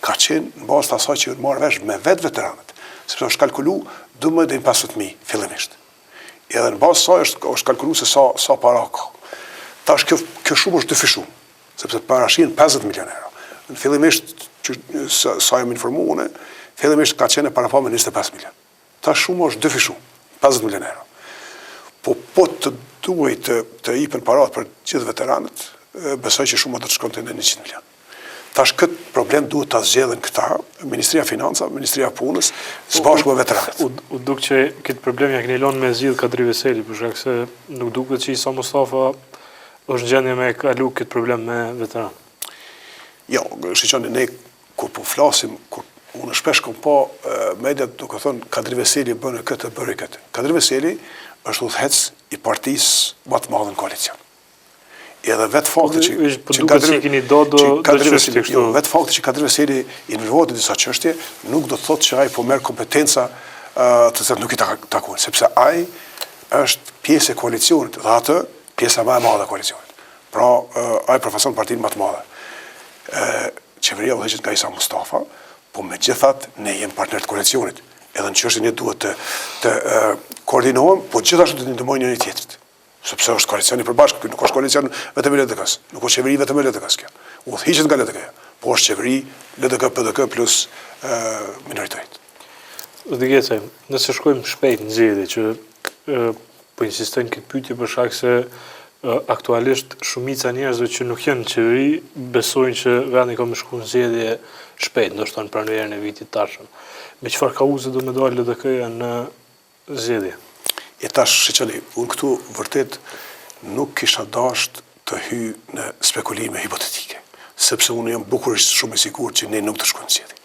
ka qenë në bazë të asaj që marrë vesh me vetë veteranët, sepse është kalkulu 12.500.000 fillimisht. Edhe në bazë saj është kalkulu se sa para ka. Tash kjo shumë është dyfishuar, sepse parashin 50 milion euro. Në fillimisht, sa jam informu une, fillimisht ka qenë para pa me 25 milion. Ta shumë është dyfishuar, 50 milion euro. Po të duaj të ipen parat për gjithë veteranët, besoj që shumë do të shkonte në 100 milion. Tash këtë problem duhet të zgjedhin këta, Ministria e Financa, Ministria e Punës, së bashku me veteranët. U duk që këtë problem ja keni lënë me zgjidh Kadri Veseli, për shkak se nuk duket që Isa Mustafa është gjendje me kalu këtë problem me veteranët. Jo, shiqoni, ne kur po flasim, kur unë shpesh kom po mediat duke thonë Kadri Veseli bënë këtë, bëri këtë. Kadri Veseli është udhëhec i partisë më të madhe në koalicion. Edhe vetë fakti që Kadri Veseli i involvohet në disa çështje nuk do të thotë që ai po merr kompetenca të cilat nuk i takojnë, sepse ai është pjesë e koalicionit dhe atë pjesa më e madhe e koalicionit. Pra ai përfaqëson partinë më të madhe. Qeveria udhëheqet nga Isa Mustafa, po megjithatë ne jemi partner të koalicionit. Edhe në çështjen e duhet të koordinohem, po gjithashtu të ndihmojnë njëri tjetrit. Sepse është koalicioni i përbashkët, nuk është koalicion vetëm i LDK-s, nuk është qeveri vetëm e LDK-s kjo. Udhëhiqet nga LDK-ja, po është qeveri LDK, PDK plus minoritet. Zdigece, nëse shkojmë shpejt në zgjedhje që po insistojnë këtë pyetje për shkak se aktualisht shumica njerëzve që nuk janë në qeveri besojnë që vendi ka më shku në zgjedhje shpejt, ndoshta në pranverën e vitit tashëm. Me çfarë kauze do më dalë LDK-ja në zgjedhje? E tash, shiqoni, unë këtu vërtet nuk kisha dasht të hy në spekulime hipotetike, sepse unë jam bukurisht shumë i sigurt që ne nuk të shkojmë në zgjedhje.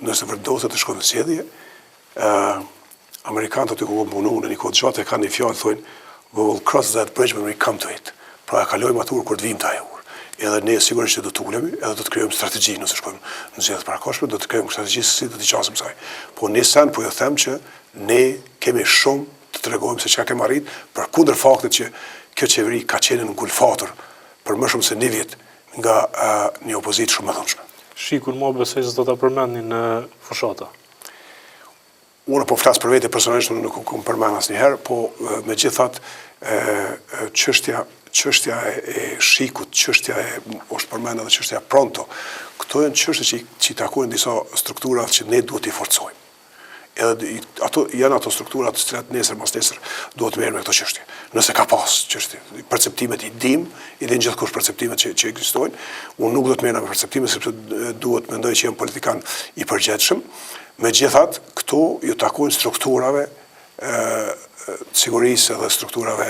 Nëse vërdoset të shkojmë në zgjedhje, Amerikanët aty ku punu në një kohë gjatë e kanë një fjalë thonë we will cross that bridge when we come to it. Pra e kalojmë atë kur të vijmë te ajo urë. Edhe ne sigurisht që do të ulemi, edhe do të krijojmë strategji nëse shkojmë në zgjedhje parakoshme, do të krijojmë strategji se si do të qasim kësaj. Po nisan po ju them që ne kemi shumë të tregojmë se çka kemi arrit, përkundër faktit që kjo qeveri ka qenë në ngulfatur për më shumë se një vit nga një opozitë shumë e dhunshme. Shikun mo besoj se do ta përmendni në fushata. Unë po flas për vete personalisht, unë nuk kam përmend asnjëherë, po megjithatë çështja e shikut, çështja është përmend edhe çështja pronto. Këto janë çështje që i takojnë disa struktura që ne duhet i forcojmë. Edhe janë ato struktura të cilat nesër mas nesër duhet merren me këto çështje. Nëse ka pas çështje, perceptimet i din gjithkusht perceptimet që ekzistojnë. Unë nuk do të merrem me perceptimet sepse duhet mendoj që jam politikan i përgjithshëm. Megjithatë, këto ju takojnë strukturave sigurisë dhe strukturave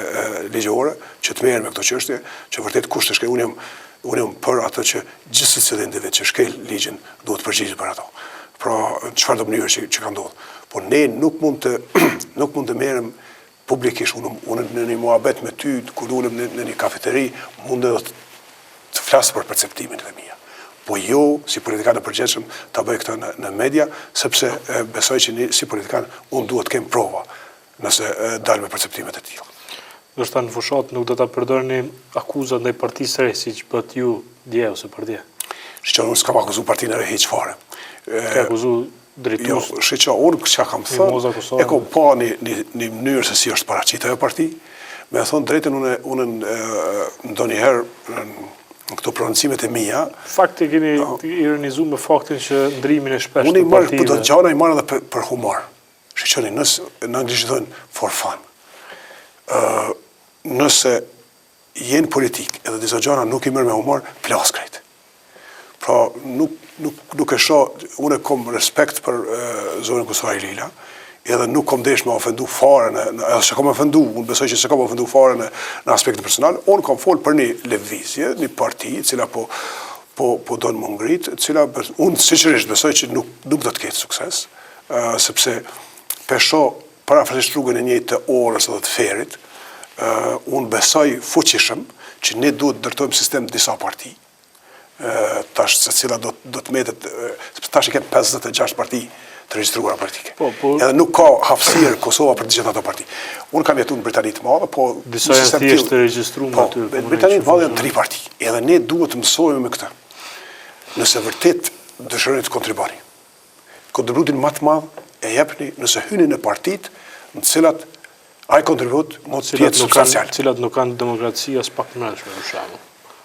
ligjore që të merren me këto çështje, që vërtet kush të shkel, unë jam për atë që gjithsesi cili individ që shkel ligjin duhet përgjigjet për ato. Pra, në çfarëdo mënyrë që ka ndodhur. Por ne nuk mund të merrem publikisht, unë në një muhabet me ty, kur ulem në një kafeteri, mund edhe të flas për perceptimin e mia. Po jo, si politikan e përgjithshëm, ta bëj këtë në media, sepse besoj që si politikan unë duhet të kem prova nëse dal me perceptimet e tilla. Ndoshta në fushat nuk do ta përdorni akuzat ndaj partisë së re, siç bët ju dje ose për dje. Shiqo, unë s'kam akuzuar partinë e re hiç fare. Ka akuzuar drejtues. Jo, shiqo, unë çka kam thënë, e kam pa një mënyrë se si është paraqitur ajo parti. Me thon drejtën unë ndonjëherë në këto prononcimet e mia. Fakti keni ironizuar me faktin që ndrimin e shpesh të partive. Unë i marr edhe për humor. Shiqoni, në anglisht thonë for fun. Nëse jenë politik edhe disa gjana nuk i mërë me humor, plas krejt. Pra, nuk e shoh, unë kom respekt për zonën Kosovë Lila, edhe nuk kom desh me ofendu fare, edhe se kom ofendu, unë besoj që se kom ofendu fare në aspektin personal, unë kom folë për një lëvizje, një parti, cila po do në më ngrit, cila unë sinqerisht besoj që nuk do të ketë sukses, sepse pesho parafrasisht rrugën e njëjtë të orës edhe të ferit, unë besoj fuqishëm që ne duhet të ndërtojmë sistem të disa parti, tash se cila do të metet, tash i kemë 56 parti të regjistruara politike. Edhe nuk ka hapësirë Kosova për të gjitha ato parti. Unë kam jetuar në Britani të Madhe, po disa janë thjesht të regjistruar aty. Në Britani të Madhe janë 3 parti, edhe ne duhet të mësojmë me këtë. Nëse vërtet dëshironi të kontribuani, kontributin më të madh e jepni nëse hyni në partitë në të cilat ai kontribut mund të jetë substancial. Cilat nuk kanë demokraci as pak të mëshme, për shembull.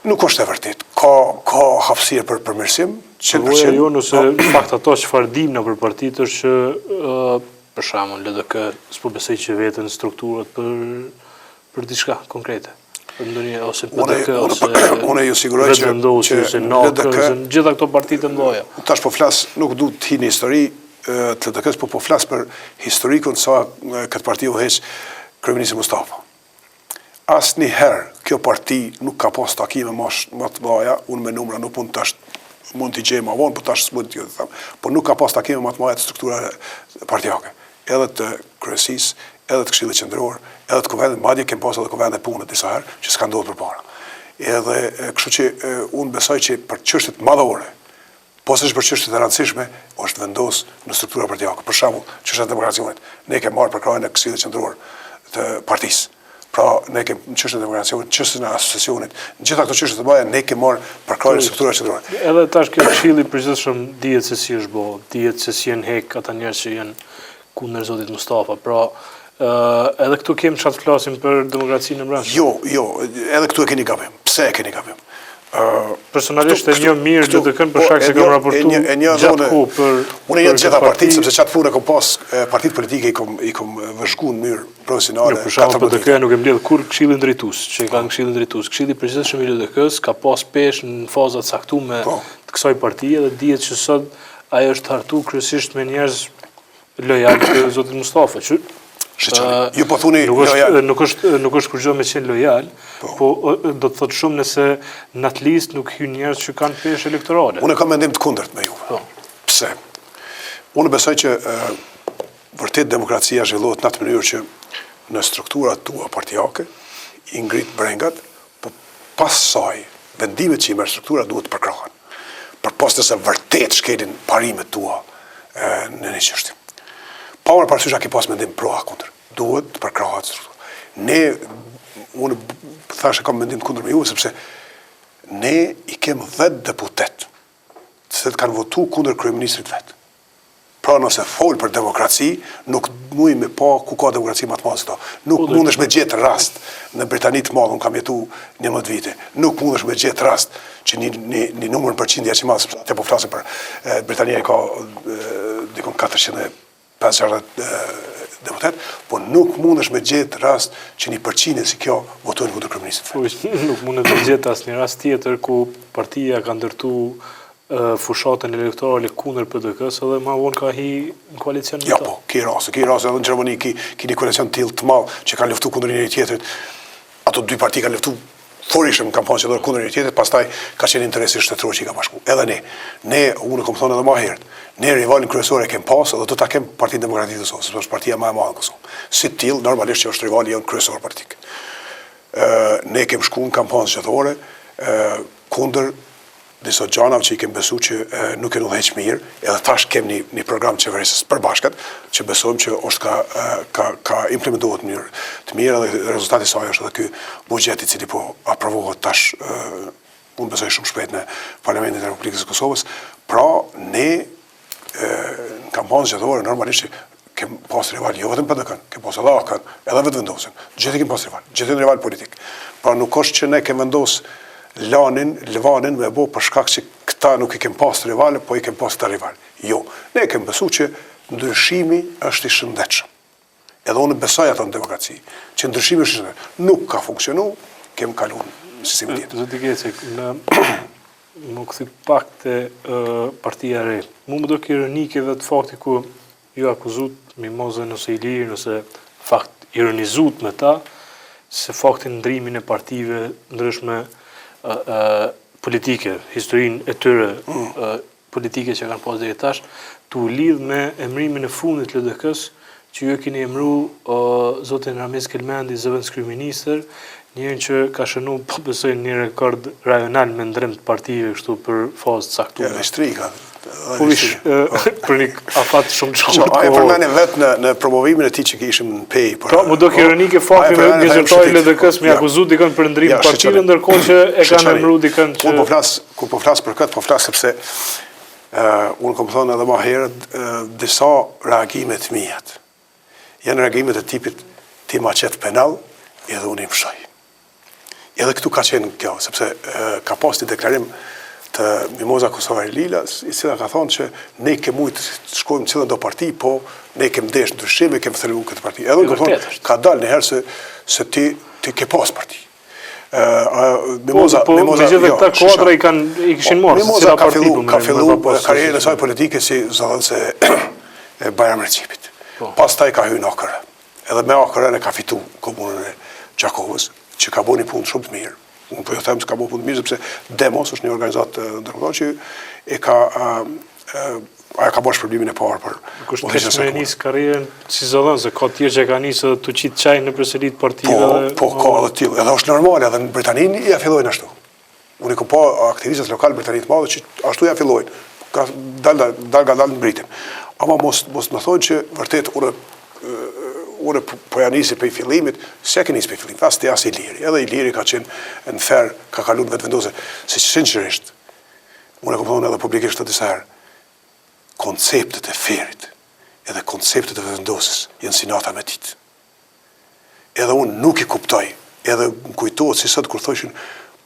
Nuk është e vërtet. Ka hapësirë për përmirësim, 100%. Jo, nëse fakt ato çfarë dim në për partitë është që për shembull LDK s'po besoj që veten strukturat për diçka konkrete. Për ndonjë ose PDK ose unë ju siguroj që LDK, gjitha këto partitë mëdha. Tash po flas, nuk du të hi në histori të LDK-s, po flas për historikun sa këtë parti u heq kryeministri Mustafa. Asnjëherë kjo parti nuk ka pas takime më të mëdha, unë me numra nuk mund t'i gjej më vonë, po tash s'mund t'ju them, po nuk ka pas takime më të mëdha të strukturave partijake, edhe të kryesisë, edhe të Këshillit Qendror, edhe të Kuvendit, madje kem pas edhe Kuvende punë disa herë që s'ka ndodhur përpara. Edhe kështu që unë besoj që për çështjet madhore, po se për çështjet e rëndësishme, është vendos në struktura partijake. Për shembull, çështja e demokracionit, ne kemi marrë për krahun e Këshillit Qendror të partisë. Pra, ne kemi çështën e demokracionit, çështën e asociacionit, gjitha këto çështje të mëdha ne kemi marrë për krahun e strukturave qendrore. Edhe tash kjo Këshilli i përgjithshëm dihet se si është bërë, dihet se si janë hek ata njerëz që janë kundër zotit Mustafa. Pra, edhe këtu kemi çfarë të flasim për demokracinë në brendshme. Jo, edhe këtu e keni gabim. Pse e keni gabim? Personalisht e një mirë LDK-n për shkak se kam raportuar gjatë kohë për unë jam gjitha partitë sepse çat punë kam pas partitë politike i kom vëzhguar në mënyrë profesionale. Për shkak të LDK nuk e mbledh kur Këshillin Drejtues, që kanë Këshillin Drejtues. Këshilli i përgjithshëm i LDK-s ka pas peshë në faza të caktuara të kësaj partie dhe dihet që sot ajo është hartuar kryesisht me njerëz lojal të zotit Mustafa. Ju po thuni lojal. Nuk është kur gjë me qenë lojal, po do të thotë shumë nëse në atë listë nuk hyn njerëz që kanë peshë elektorale. Unë kam mendim të kundërt me ju. Pse? Unë besoj që vërtet demokracia zhvillohet në atë mënyrë që në strukturat tua partijake i ngrit brengat, po pas saj vendimet që i merr struktura duhet të përkrahen. Përpas se vërtet shkelin parimet tua në një çështje. Pa marrë parasysh a ke pas mendim pro a kundër. Duhet të përkrahet struktura. Unë thashë kam mendim të kundër me ju, sepse ne i kem 10 deputet që kanë votu kundër kryeministrit vetë. Pra nëse folë për demokraci, nuk muj me pa ku ka demokraci më të madhe se to. Nuk mundesh me gjetë rast në Britani të Madhe, unë kam jetu 11 vite, nuk mundesh me gjetë rast që një numër në përqindja që madhe, sepse te po flasim për Britania i ka dikon 450 deputet, po nuk mundesh me gjetë rast që një përqindje si kjo votojnë kundër kryeministrit. Nuk mundesh me gjetë as një rast tjetër ku partia ka ndërtu fushatën elektorale kundër PDK-s edhe ma vonë ka hi në koalicion me ta. Ja, po, ki rase edhe në Gjermani ki një koalicion tillë të madh që kanë luftu kundër njëri tjetrit. Ato dy parti kanë luftu forishëm në kampanë qendrore kundër njëri tjetrit, pastaj ka qenë interesi shtetëror që i ka bashku. Edhe ne unë kam thonë edhe më herët, ne rivalin kryesor e kem pas edhe do ta kem Partinë Demokratike të Kosovës, sepse është partia më e madhe në Kosovë. Si të tillë, normalisht që është rivali jon kryesor politik. Ne kem shku në kampanë qendrore kundër disa gjanave që i kem besu që nuk e udhëheq mirë, edhe tash kem një program qeverisës përbashkët, që besojmë që është ka implementohet në mënyrë të mirë, edhe rezultati saj është edhe ky buxhet i cili po aprovohet tash, unë besoj shumë shpejt në Parlamentin e Republikës së Kosovës. Pra, ne në kampanë zgjedhore normalisht kem pas rival, jo vetëm PDK-n, kem pas edhe AK-n, edhe vetëvendosin. Gjithë kem pas rival, gjithë rival politik. Pra nuk është që ne kem vendos lëvanin me bo për shkak që këta nuk i kem pas të rivale, po i kem pas të rival. Jo, ne kem besu që ndryshimi është i shëndetshëm. edhe unë besoj ato në demokraci, që ndryshimi nuk ka funksionu, kem kalu në sistemi tjetër. Zoti Gecek, më këthy pak të partia re. Mu më do kë ironike dhe të fakti ku ju akuzut mimozën nëse i lirë, nëse fakt ironizut me ta, se faktin ndrimin e partive ndryshme politike, historinë e tyre politike që kanë pas deri tash, tu lidh me emrimin e fundit LDK-s, që ju keni emru zotin Ramiz Kelmendi, zëvendës kryeministër, njërin që ka shënu, po besoj, një rekord rajonal me ndrim të partive kështu për fazë caktuar. Ja, shtrika. Po vish, për një afat shumë çort. Ai përmendën vetë në promovimin e tij që kishim në pej. Pra, më do ironike fakti me gazetari LDK-s me akuzut dikën për ndrim të partive, ndërkohë që e kanë emëruar dikën që Kur po flas për këtë, po flas sepse unë kam thënë edhe më herët, disa reagime të mia janë reagime të tipit ti ma qet penal, edhe unë i mshoj. Edhe këtu ka qenë kjo, sepse ka pas një deklarim të Mimoza Kosovari Lilas, i cila ka thonë që ne kemi mujtë të shkojmë cilën do parti, po ne kemi desh ndryshime, kemi thelu këtë parti. Edhe unë ka thonë, ka dalë njëherë se ti ke pas parti. Po, me gjithë këta kuadra i kishin marrë. Mimoza ka fillu karrierën e saj politike si zëdhënëse e Bajram Recipit. Pastaj ka hyrë në AKR. Edhe me AKR e ka fitu komunën e Gjakovës, që ka bo një punë shumë të mirë. Unë po jo them se ka bo punë të mirë, sepse Demos është një organizatë ndërkombëtar që aja ka bosh problemin e parë për Kusht kesh me nisë karrierën si zëdhënë, se ka tjerë që ka nisë të qitë qaj në përselit partive. Po, ka edhe tillë. Edhe është normal, edhe në Britaninë ja fillojnë ashtu. Unë i ku pa aktivistët lokal Britanitë madhe që ashtu ja fillojnë. Dalga në Britin. Ama mos më thonë që vërtet unë po ja nisi për i fillimit, se ke nisi për i fillimit, as i liri. Edhe i liri ka qenë në fer, ka kalu në vetë vendose, se që sinqerisht, unë e kom thonë edhe publikisht të disa herë, konceptet e ferit edhe konceptet e vendosës jenë sinata me ditë. Edhe unë nuk i kuptoj, edhe më kujtohet si sot kur thoshin,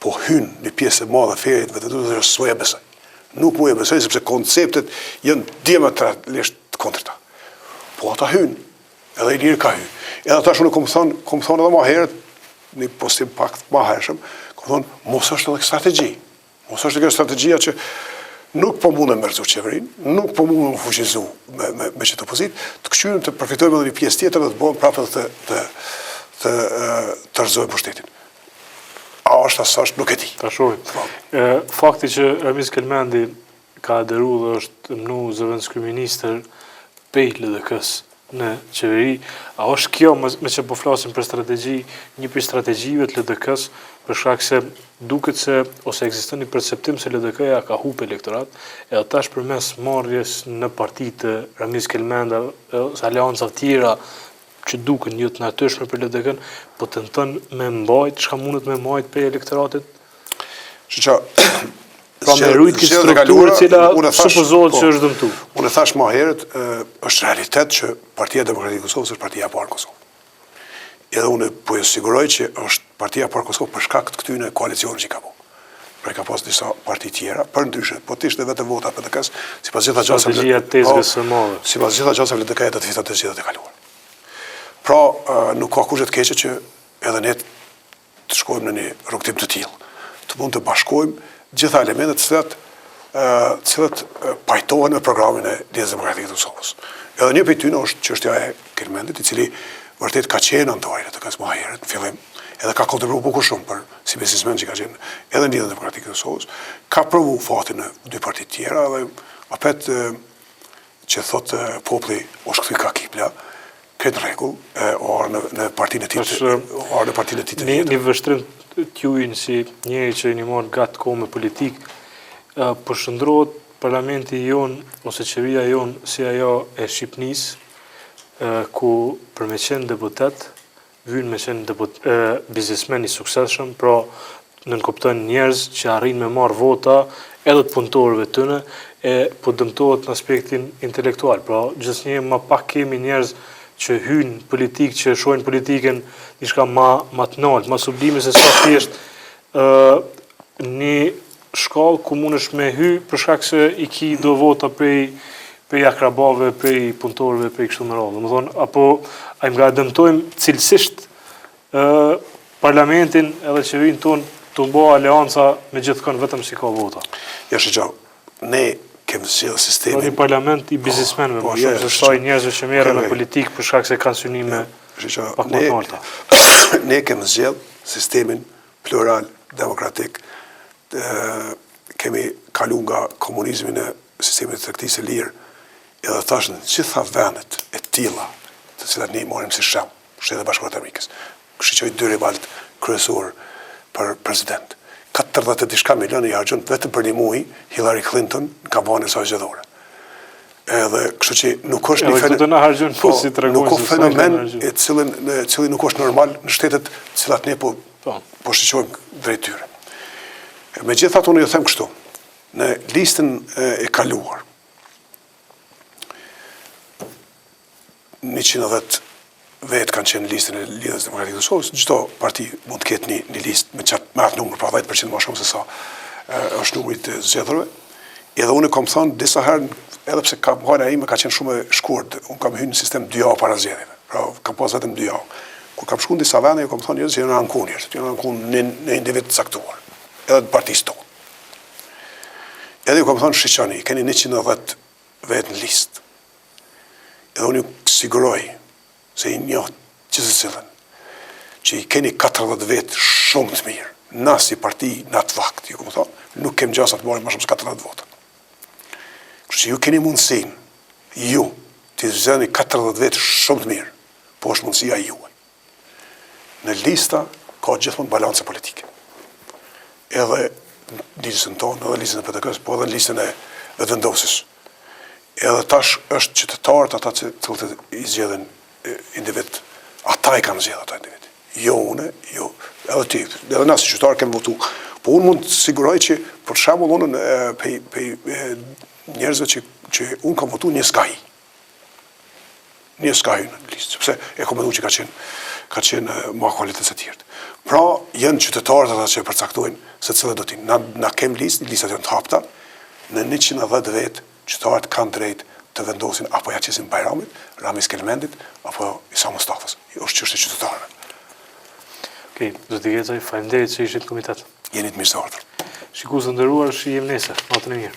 po hynë një pjesë e madhe ferit vetë vendosës dhe s'u e besoj. Nuk mu e besoj, sepse konceptet jenë diametralisht të kundërta. Po ata hynë, edhe i lirë ka hynë. Edhe ata shumë kom thonë edhe ma herët, një postim pak ma herëshëm, kom thonë, mos është edhe strategji. Mos është edhe strategjia që nuk po mundë me mërzu qeverin, nuk po mundë me fuqizu me qëtë opozit, të këqyrën të përfitojme edhe një pjesë tjetër dhe të bojmë prapë të rëzojmë pushtetin. A është asë nuk e ti. Ta shohim. Fakti që Ramiz Kelmendi ka aderu dhe është mënu zëvendës kryeministër pej LDK-s në qeveri, a është kjo, me që po flasim për strategji, një për strategjive të LDK-s, për shkak se duket se, ose ekziston një perceptim se LDK-ja ka hupe elektorat, edhe tash përmes marrjes në partitë të Ramiz Kelmenda, ose aleancat tjera, që duken një të natyrshme për LDK-n, po tenton me mbajt, çka mundet me mbajt për elektoratit? Pra me rujt këtë strukturë cila supozohet që është dëmtu. Unë e thash ma herët, është realitet që Partia Demokratike e Kosovës është partia e parë në Kosovë. Edhe unë po e siguroj që është partia e parë në Kosovë për shkak të këtyre koalicionit që ka po. Pra ka pas disa parti tjera, për ndryshe, po të ishte vetë vota PDK-s, sipas gjitha gjasave LDK-ja do të fitonte të zgjedhjet e kaluara. Pra, nuk ka kurrë të keqe që edhe ne të shkojmë në një rrugtim të tillë. Të mund të bashkojmë gjitha elementet cilët pajtohen me programin e Lidhjes Demokratike të Kosovës. Edhe një prej tyre është çështja e Kelmendit, i cili vërtet ka qenë antar i LDK-s më herët në fillim, edhe ka kontribuar bukur shumë për si biznesmen që ka qenë edhe në Lidhjen Demokratike të Kosovës, ka provu fatin në dy parti tjera dhe apet që thot populli është kthy ka kibla, këtë rregull, orë në partinë e tij. Një vështrim t'juin si njëri që një morë gatë kohë me politik, përshëndrohet parlamenti jonë, ose qeveria jonë, si ajo e Shqipnisë, ku për me qenë deputet, vynë me qenë biznesmen i suksesshëm, pra nënkupton njerëz që arrin me marrë vota edhe të punëtorëve tëne, po dëmtohet në aspektin intelektual. Pra gjithnjë më pak kemi njerëz që hynë politikë, që shohin politikën diçka ma të naltë, ma sublime se sa thjesht një shkallë ku mundesh me hy për shkak se i ki do vota prej prej akrabave, prej punëtorëve, prej kështu me radhë. Domethënë, apo ai nga dëmtojmë cilësisht parlamentin edhe qeverinë tonë të bë aleanca me gjithkon vetëm si ka vota. Ja shëgjau, ne kemë zgjellë sistemin. Një parlament i biznismenëve, më shumë se sa i njerëzve që merren në politikë për shkak se kanë synime pak më të larta. Ne kemë zgjellë sistemin plural, demokratik, kemi kalu nga komunizmi në sistemin e tregtisë së lirë, edhe tash në gjitha vendet e tilla, të cilat ne i marrim si shemb, Shtetet Bashkuara të Amerikës, shiqoj 2 rivalt kryesor për president. 40 diçka milion i harxhon vetëm për një muaj Hillary Clinton në kampaniën e saj zgjedhore. Edhe kështu që nuk është një fenomen i cili nuk është normal në shtetet të cilat ne po shiqojmë drejt tyre. Megjithatë unë ju them kështu, në listën e kaluar 110 vetë kanë qenë në listën e Lidhjes Demokratike të Kosovës, çdo parti mund të ketë një listë me atë numër, pra 10% më shumë se sa është numri i zgjedhurve. Edhe unë kam thënë disa herë, edhe pse kampanja ime ka qenë shumë e shkurtë, unë kam hyrë në sistem 2 javë para zgjedhjeve. Pra kam pas vetëm 2 javë. Kur kam shkuar në disa vende, kam thënë njerëz që janë ankuar në individ të caktuar, edhe të partisë tonë. Edhe ju kam thënë shiqani, keni 110 vetë në listë. Edhe unë ju siguroj se i njohë gjithë cilën, që i keni 40 vetë shumë të mirë, na si parti në atë vakt, ju këmë thonë, nuk kem gjasa të marim ma shumë se 40 vota. Kështë që ju keni mundësin, ju, të zëni 40 vetë shumë të mirë, po është mundësia juaj. Në lista, ka gjithmonë balance politike. Edhe listën tonë, edhe listën e PDK-s, po edhe listën e vendosës. Edhe tash është qytetarët ata që i zgjedhin individ, ata i kanë zgjedhur ata individ. Jo unë, jo, edhe ti, edhe na si qytetar kemë votu. Po unë mund të siguroj që, për shembull, unë pe njerëzve që unë kam votu një skaj. Një skaj në listë, sepse e kam menduar që ka qenë ma kualitet se tjertë. Pra, janë qytetarët ata që përcaktojnë se cilët do t'i. Na kem listat janë të hapta, në 110 vetë qytetarët kanë drejt të vendosin apo Jaqisin Bajramit, Ramis Kelmendit, apo Isa Mustafës. Është çështje e qytetarëve. Okej, zoti Gecaj, faleminderit që ishit në komitet. Jeni të mirë se ardhur. Shikues të nderuar, shihem nesër. Natën e mirë.